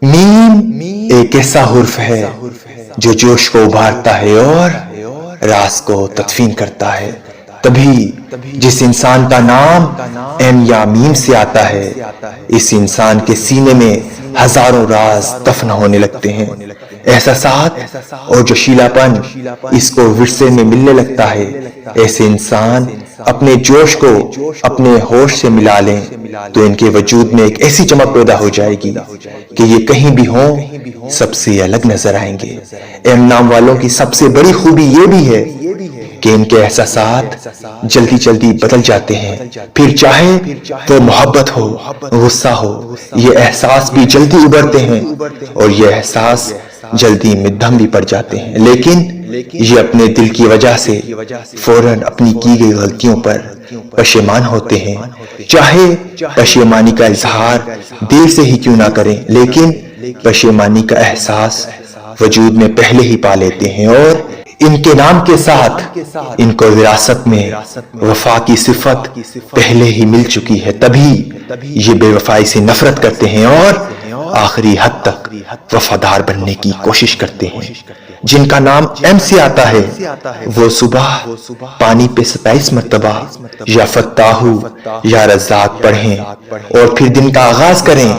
میم ایک ایسا حرف ہے جو جوش کو ابھارتا ہے اور راز کو تدفین کرتا ہے۔ تبھی جس انسان کا نام ایم یا میم سے آتا ہے، اس انسان کے سینے میں ہزاروں راز دفن ہونے لگتے ہیں۔ احساسات اور جوشیلا پن اس کو ورثے میں ملنے لگتا ہے۔ ایسے انسان اپنے جوش کو اپنے ہوش سے ملا لیں تو ان کے وجود میں ایک ایسی چمک پیدا ہو جائے گی کہ یہ کہیں بھی ہوں سب سے الگ نظر آئیں گے۔ ایم نام والوں کی سب سے بڑی خوبی یہ بھی ہے کہ ان کے احساسات جلدی جلدی بدل جاتے ہیں، پھر چاہے وہ محبت ہو، غصہ ہو، یہ احساس بھی جلدی ابھرتے ہیں اور یہ احساس جلدی مدھم بھی پڑ جاتے ہیں، لیکن یہ اپنے دل کی وجہ سے فوراً اپنی کی گئی غلطیوں پر پشیمان ہوتے ہیں، چاہے پشیمانی کا اظہار دل سے ہی کیوں نہ کریں، لیکن پشیمانی کا احساس وجود میں پہلے ہی پا لیتے ہیں اور ان کے نام کے ساتھ ان کو وراثت میں وفا کی صفت پہلے ہی مل چکی ہے، تبھی یہ بے وفائی سے نفرت کرتے ہیں اور آخری حد تک وفادار بننے کی کوشش کرتے ہیں۔ جن کا نام ایم سے آتا ہے وہ صبح پانی پہ 27 مرتبہ یا فتاحو یا رزاق پڑھیں اور پھر دن کا آغاز کریں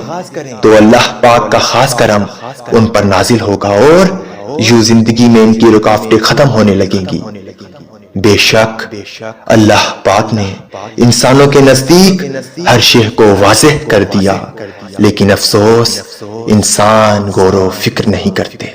تو اللہ پاک کا خاص کرم ان پر نازل ہوگا اور یوں زندگی میں ان کی رکاوٹیں ختم ہونے لگیں گی۔ بے شک اللہ پاک نے انسانوں کے نزدیک ہر شے کو واضح کر دیا، لیکن افسوس انسان غور و فکر نہیں کرتے۔